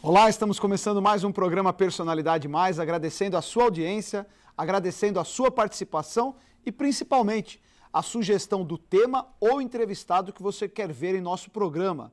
Olá, estamos começando mais um programa Personalidade Mais, agradecendo a sua audiência, agradecendo a sua participação e principalmente a sugestão do tema ou entrevistado que você quer ver em nosso programa.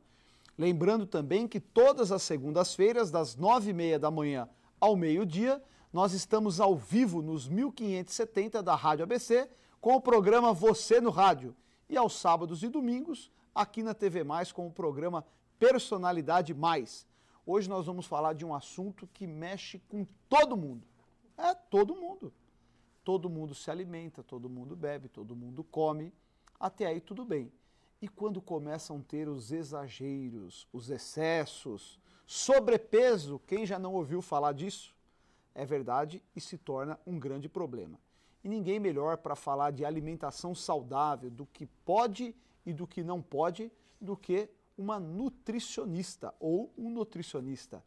Lembrando também que todas as segundas-feiras, das 9h30 da manhã ao meio-dia, nós estamos ao vivo nos 1570 da Rádio ABC com o programa Você no Rádio. E aos sábados e domingos, aqui na TV Mais com o programa Personalidade Mais. Hoje nós vamos falar de um assunto que mexe com todo mundo. É, todo mundo. Todo mundo se alimenta, todo mundo bebe, todo mundo come. Até aí tudo bem. E quando começam a ter os exageros, os excessos, sobrepeso, quem já não ouviu falar disso? É verdade e se torna um grande problema. E ninguém melhor para falar de alimentação saudável, do que pode e do que não pode, do que uma nutricionista ou um nutricionista.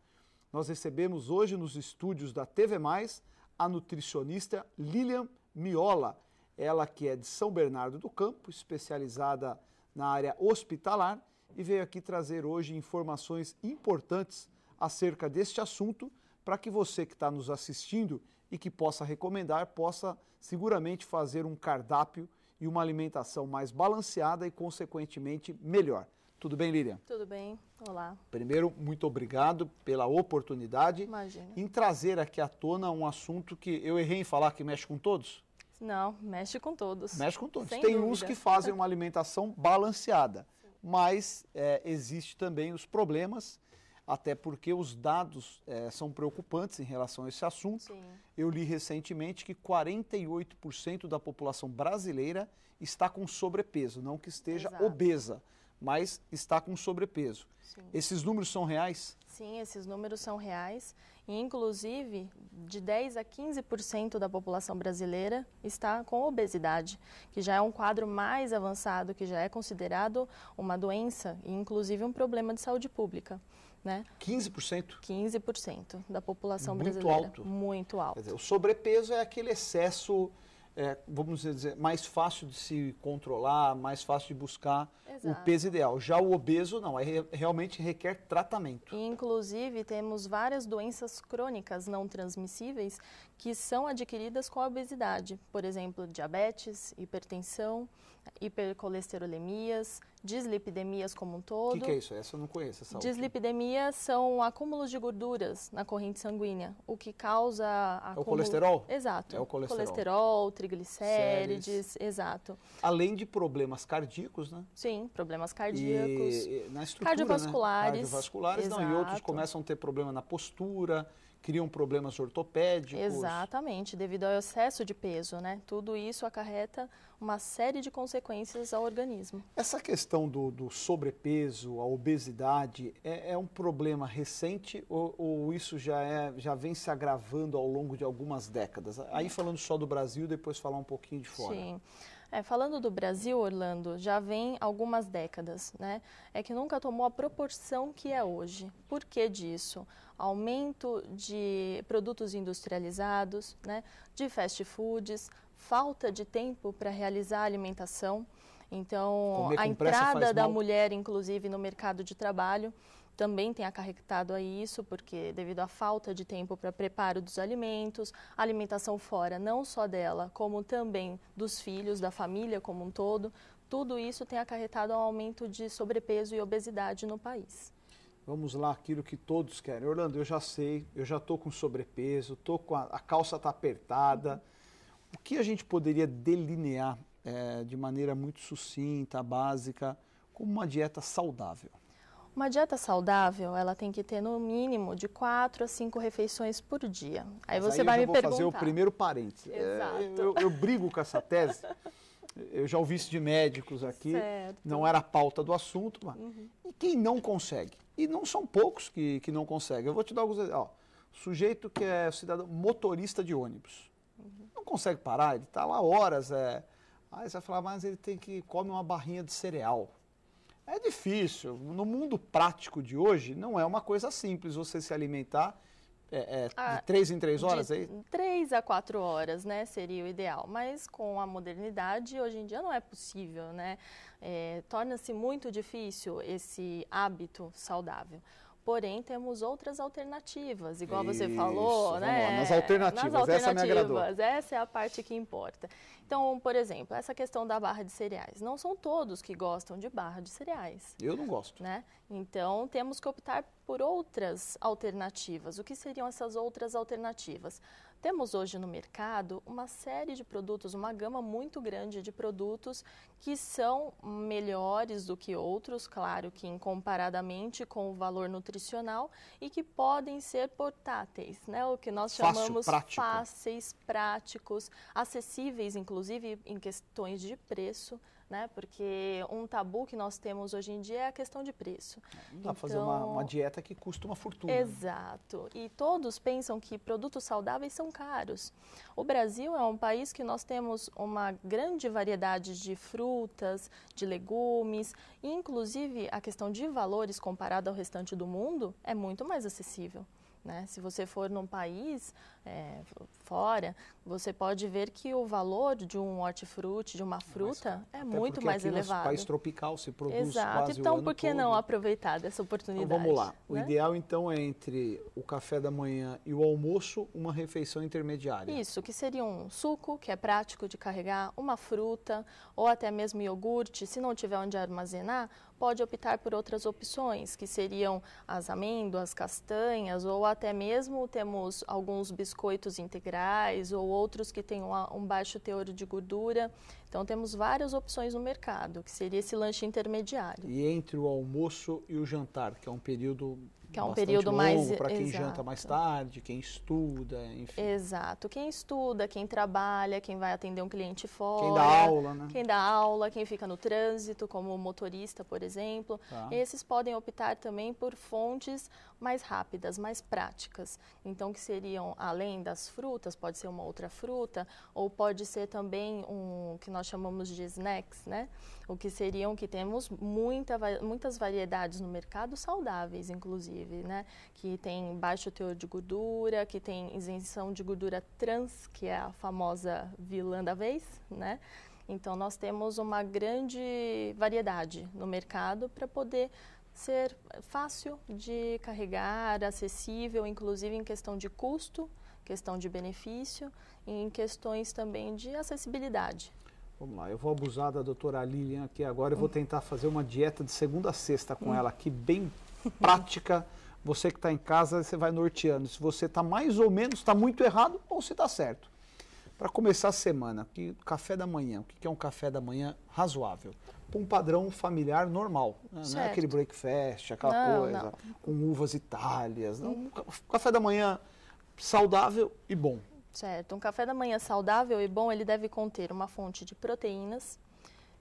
Nós recebemos hoje nos estúdios da TV Mais a nutricionista Lilian Miola, ela que é de São Bernardo do Campo, especializada na área hospitalar e veio aqui trazer hoje informações importantes acerca deste assunto para que você que está nos assistindo e que possa recomendar, possa seguramente fazer um cardápio e uma alimentação mais balanceada e consequentemente melhor. Tudo bem, Lilian? Tudo bem, olá. Primeiro, muito obrigado pela oportunidade. Imagina. Em trazer aqui à tona um assunto que eu errei em falar que mexe com todos? Não, mexe com todos. Mexe com todos. Sem Tem dúvida. uns que fazem uma alimentação balanceada, mas existe também os problemas, até porque os dados são preocupantes em relação a esse assunto. Sim. Eu li recentemente que 48% da população brasileira está com sobrepeso, não que esteja Exato. obesa, mas está com sobrepeso. Sim. Esses números são reais? Sim, esses números são reais e, inclusive, de 10 a 15% da população brasileira está com obesidade, que já é um quadro mais avançado, que já é considerado uma doença e, inclusive, um problema de saúde pública. Né? 15%? 15% da população Muito brasileira. alto. Muito alto. Quer dizer, o sobrepeso é aquele excesso, vamos dizer, mais fácil de se controlar, mais fácil de buscar o peso ideal. Já o obeso não, realmente requer tratamento. E, inclusive, temos várias doenças crônicas não transmissíveis que são adquiridas com a obesidade. Por exemplo, diabetes, hipertensão, hipercolesterolemias, dislipidemias como um todo. O que é isso? Essa eu não conheço. Essa Dislipidemias são acúmulos de gorduras na corrente sanguínea, o que causa acúmulo... É o colesterol? Exato. É o Colesterol, triglicérides, exato. Além de problemas cardíacos, né? Sim, problemas cardíacos. E na estrutura, cardiovasculares. Né? Cardiovasculares, não, e outros começam a ter problema na postura, criam problemas ortopédicos. Exatamente, devido ao excesso de peso, né? Tudo isso acarreta uma série de consequências ao organismo. Essa questão do sobrepeso, a obesidade, é um problema recente ou isso já vem se agravando ao longo de algumas décadas? Aí falando só do Brasil, depois falar um pouquinho de fora. Sim. Falando do Brasil, Orlando, já vem algumas décadas, né? É que nunca tomou a proporção que é hoje. Por que disso? Aumento de produtos industrializados, né? De fast foods, falta de tempo para realizar a alimentação. Então, a entrada da mulher, inclusive, no mercado de trabalho também tem acarretado a isso, porque devido à falta de tempo para preparo dos alimentos, a alimentação fora, não só dela, como também dos filhos, da família como um todo, tudo isso tem acarretado um aumento de sobrepeso e obesidade no país. Vamos lá, aquilo que todos querem. Orlando, eu já sei, eu já estou com sobrepeso, a calça está apertada. O que a gente poderia delinear de maneira muito sucinta, básica, como uma dieta saudável? Uma dieta saudável, ela tem que ter no mínimo de 4 a 5 refeições por dia. Aí você vai me perguntar. Eu vou fazer o primeiro parênteses. Exato. Eu brigo com essa tese. Eu já ouvi isso de médicos aqui. Certo. Não era a pauta do assunto. Mas... E quem não consegue? E não são poucos que não conseguem. Eu vou te dar alguns exemplos. Sujeito que é cidadão motorista de ônibus. Não consegue parar, ele está lá horas. Aí você vai falar, mas ele come uma barrinha de cereal. É difícil. No mundo prático de hoje, não é uma coisa simples você se alimentar de 3 em 3 horas, de aí? 3 a 4 horas, né, seria o ideal. Mas com a modernidade, hoje em dia não é possível, né? Torna-se muito difícil esse hábito saudável. Porém, temos outras alternativas, igual você Isso, falou, vamos né? lá, nas alternativas, essa me agradou. Essa é a parte que importa. Então, por exemplo, essa questão da barra de cereais. Não são todos que gostam de barra de cereais. Eu não gosto. Né? Então, temos que optar por outras alternativas. O que seriam essas outras alternativas? Temos hoje no mercado uma série de produtos, uma gama muito grande de produtos que são melhores do que outros, claro que comparadamente com o valor nutricional, e que podem ser portáteis, né? O que nós chamamos fáceis, práticos, acessíveis, inclusive em questões de preço. Né? Porque um tabu que nós temos hoje em dia é a questão de preço. Não dá para fazer uma dieta que custa uma fortuna. Exato. E todos pensam que produtos saudáveis são caros. O Brasil é um país que nós temos uma grande variedade de frutas, de legumes, e inclusive a questão de valores comparado ao restante do mundo é muito mais acessível. Né? Se você for num país fora, você pode ver que o valor de um hortifruti, de uma fruta, é muito mais elevado. No país tropical se produz Exato. quase Então, o ano por que todo. não aproveitar dessa oportunidade? Então, vamos lá. O né? ideal, então, é entre o café da manhã e o almoço, uma refeição intermediária. Isso, que seria um suco, que é prático de carregar, uma fruta, ou até mesmo iogurte. Se não tiver onde armazenar, pode optar por outras opções, que seriam as amêndoas, castanhas, ou até mesmo temos alguns biscoitos integrais, ou outros que têm um baixo teor de gordura. Então, temos várias opções no mercado, que seria esse lanche intermediário. E entre o almoço e o jantar, que é um período período longo mais para quem janta mais tarde, quem estuda, enfim. Exato. Quem estuda, quem trabalha, quem vai atender um cliente fora. Quem dá aula, né? Quem dá aula, quem fica no trânsito, como motorista, por exemplo. Tá. Esses podem optar também por fontes mais rápidas, mais práticas. Então, que seriam, além das frutas, pode ser uma outra fruta, ou pode ser também um que nós chamamos de snacks, né? O que seriam que temos muitas variedades no mercado, saudáveis, inclusive, né? Que tem baixo teor de gordura, que tem isenção de gordura trans, que é a famosa vilã da vez, né? Então, nós temos uma grande variedade no mercado para poder ser fácil de carregar, acessível, inclusive em questão de custo, questão de benefício e em questões também de acessibilidade. Vamos lá, eu vou abusar da doutora Lilian aqui agora, eu vou tentar fazer uma dieta de segunda a sexta com ela aqui, bem prática. Você que está em casa, você vai norteando se você está mais ou menos, está muito errado ou se está certo. Para começar a semana, café da manhã, o que é um café da manhã razoável? Um padrão familiar normal, né? Não é aquele breakfast, aquela coisa, com uvas itálias. Não. Café da manhã saudável e bom. Certo, um café da manhã saudável e bom, ele deve conter uma fonte de proteínas,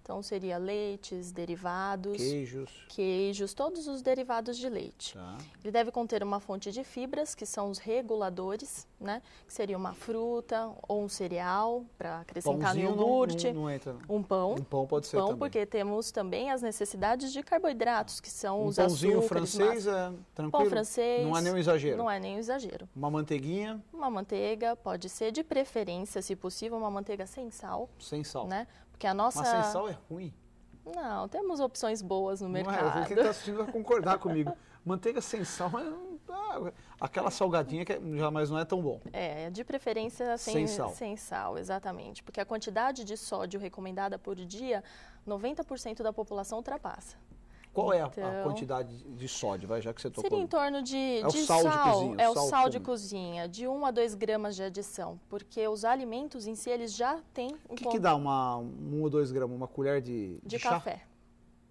então seria leites, derivados, queijos, todos os derivados de leite. Tá. Ele deve conter uma fonte de fibras, que são os reguladores, né? Que seria uma fruta ou um cereal para acrescentar no iogurte. Não entra, não. Um pão. Um pão pode ser também. Porque temos também as necessidades de carboidratos, que são os pãozinho açúcares. Francês é tranquilo? Pão francês. Não é nenhum exagero? Não é nenhum exagero. Uma manteiguinha? Uma manteiga, pode ser de preferência, se possível, uma manteiga sem sal. Sem sal. Né? Porque a nossa... Mas sem sal é ruim. Não, temos opções boas no mercado. Não é, quem está assistindo vai concordar comigo. Manteiga sem sal, aquela salgadinha que jamais não é tão bom. É, de preferência sem sal, exatamente. Porque a quantidade de sódio recomendada por dia, 90% da população ultrapassa. Qual é a quantidade de sódio, já que você tocou? Seria em torno de o sal de cozinha. É o sal de cozinha, de 1 a 2 gramas de adição, porque os alimentos em si, eles já têm... O que dá 1 ou 2 gramas? Uma colher de chá? Café.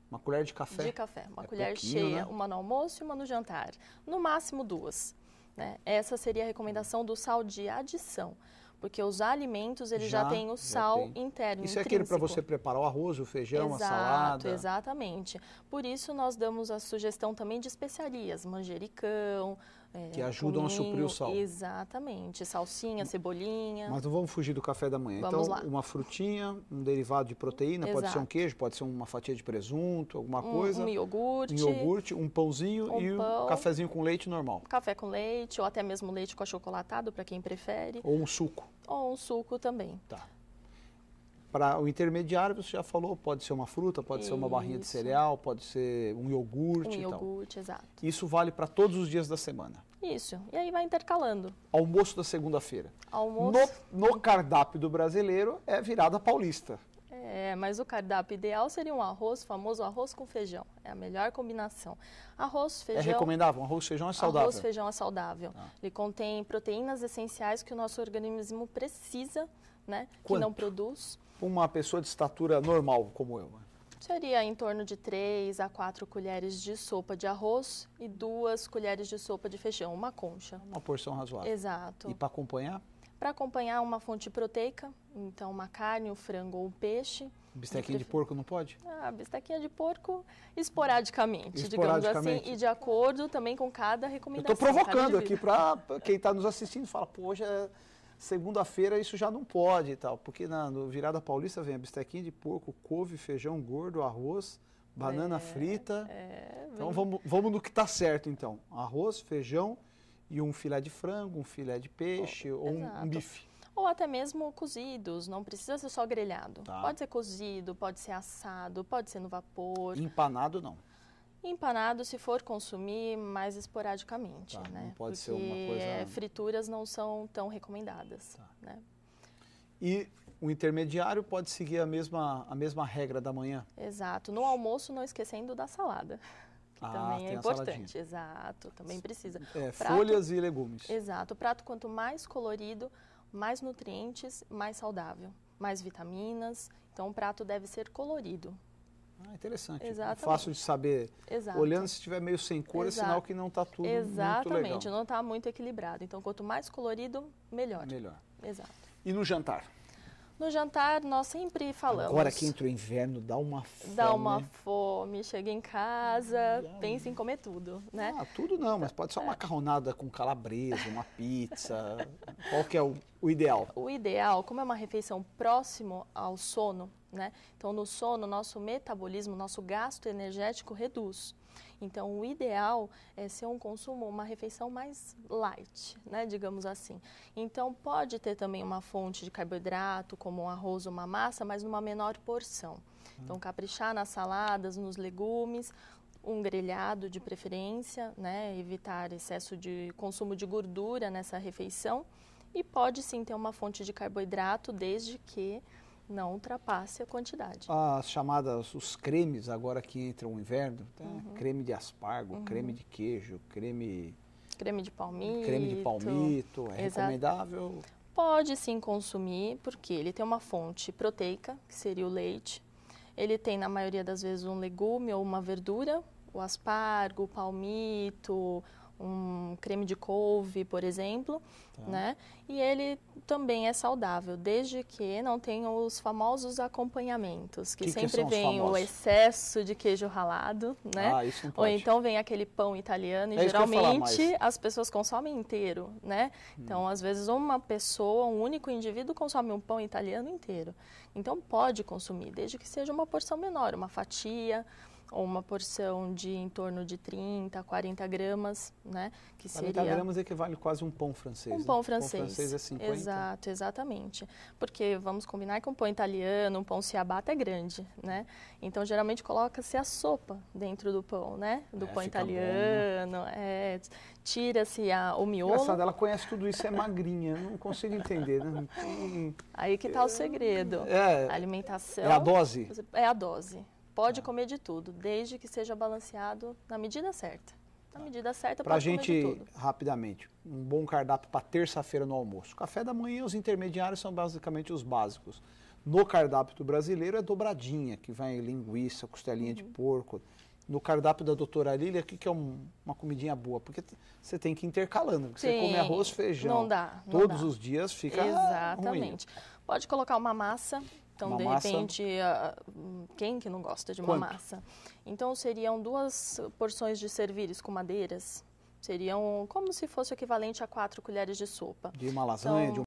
Uma colher de café? De café, uma colher cheia, né? Uma no almoço e uma no jantar. No máximo 2. Né? Essa seria a recomendação do sal de adição. Porque os alimentos, eles já têm o sal interno. Isso é aquele para você preparar o arroz, o feijão, a salada? Exatamente. Por isso, nós damos a sugestão também de especiarias, manjericão, que ajudam a suprir o sal. Exatamente. Salsinha, cebolinha. Mas não vamos fugir do café da manhã. Vamos então, lá. Uma frutinha, um derivado de proteína, pode ser um queijo, pode ser uma fatia de presunto, alguma coisa. Um iogurte. Um iogurte, um pãozinho e um cafezinho com leite normal. Café com leite, ou até mesmo leite com achocolatado, para quem prefere. Ou um suco. Ou um suco também. Tá. Para o intermediário, você já falou, pode ser uma fruta, pode ser uma barrinha de cereal, pode ser um iogurte e tal. Um iogurte, exato. Isso vale para todos os dias da semana. Isso, e aí vai intercalando. Almoço da segunda-feira. Almoço... No cardápio do brasileiro é virada paulista. Mas o cardápio ideal seria um arroz, famoso arroz com feijão. É a melhor combinação. Arroz, feijão... É recomendável? Arroz, feijão é saudável? Arroz, feijão é saudável. Ele contém proteínas essenciais que o nosso organismo precisa, né? Que não produz. Uma pessoa de estatura normal, como eu. Seria em torno de 3 a 4 colheres de sopa de arroz e 2 colheres de sopa de feijão, uma concha. Uma porção razoável. Exato. E para acompanhar? Para acompanhar uma fonte proteica, então uma carne, um frango ou um peixe. Bistequinha de porco não pode? Bistequinha de porco esporadicamente, digamos assim, e de acordo também com cada recomendação. Eu estou provocando aqui para quem está nos assistindo, fala, pô, hoje é segunda-feira, isso já não pode e tal, porque no Virada Paulista vem a bistequinha de porco, couve, feijão gordo, arroz, banana frita. Então vamos no que está certo então, arroz, feijão e um filé de frango, um filé de peixe ou um bife. Ou até mesmo cozidos, não precisa ser só grelhado. Tá. Pode ser cozido, pode ser assado, pode ser no vapor. Empanado não. Empanado se for consumir mais esporadicamente, tá, né? Não pode Porque ser uma coisa... frituras não são tão recomendadas, tá. né? E o intermediário pode seguir a mesma regra da manhã? Exato. No almoço, não esquecendo da salada. Também é importante, exato, também precisa. Folhas e legumes. Exato, o prato quanto mais colorido, mais nutrientes, mais saudável, mais vitaminas, então o prato deve ser colorido. Interessante, exatamente. Fácil de saber, exato. Olhando se estiver meio sem cor é sinal que não está tudo muito legal. Exatamente, não está muito equilibrado, então quanto mais colorido, melhor. Exato. E no jantar? No jantar, nós sempre falamos... Agora que entra o inverno, dá uma fome. Dá uma fome, chega em casa, pensa em comer tudo, né? Tudo não, mas pode ser uma macarronada com calabresa, uma pizza. Qual que é o ideal? O ideal, como é uma refeição próximo ao sono, né? Então, no sono, nosso metabolismo, nosso gasto energético reduz. Então, o ideal é ser um consumo, uma refeição mais light, né, digamos assim. Então, pode ter também uma fonte de carboidrato, como um arroz ou uma massa, mas numa menor porção. Então, caprichar nas saladas, nos legumes, um grelhado de preferência, né, evitar excesso de consumo de gordura nessa refeição. E pode sim ter uma fonte de carboidrato, desde que não ultrapasse a quantidade. As chamadas, os cremes, agora que entra o inverno, creme de aspargo, creme de queijo, creme de palmito. É recomendável? Pode sim consumir, porque ele tem uma fonte proteica, que seria o leite. Ele tem, na maioria das vezes, um legume ou uma verdura, o aspargo, o palmito, um creme de couve, por exemplo, né? E ele também é saudável, desde que não tenha os famosos acompanhamentos, que sempre vem o excesso de queijo ralado, né? Isso não pode. Ou então vem aquele pão italiano, e geralmente as pessoas consomem inteiro, né? Então, às vezes, uma pessoa, um único indivíduo consome um pão italiano inteiro. Então, pode consumir, desde que seja uma porção menor, uma fatia, ou uma porção de em torno de 30, 40 gramas, né? Que 40 gramas equivale quase um pão francês. Um pão francês. Um pão francês é 50. Exato, exatamente. Porque vamos combinar que um pão italiano, um pão ciabatta é grande, né? Então, geralmente, coloca-se a sopa dentro do pão, né? Do pão italiano, tira-se o miolo. Engraçado, ela conhece tudo isso, é magrinha, não consigo entender, né? Aí que está o segredo. A alimentação... É a dose? É a dose. Pode comer de tudo, desde que seja balanceado na medida certa. Na medida certa, pode comer de tudo. Pra gente, rapidamente, um bom cardápio para terça-feira no almoço. Café da manhã, os intermediários são basicamente os básicos. No cardápio do brasileiro é dobradinha, que vai linguiça, costelinha de porco. No cardápio da doutora Lília, o que é uma comidinha boa? Porque você tem que ir intercalando, porque você come arroz, feijão. Não dá. Todos os dias fica Exatamente. ruim. Pode colocar uma massa. Então, de repente, quem que não gosta de uma massa? Então, seriam 2 porções de servires com madeiras. Seriam como se fosse o equivalente a 4 colheres de sopa. De uma lasanha,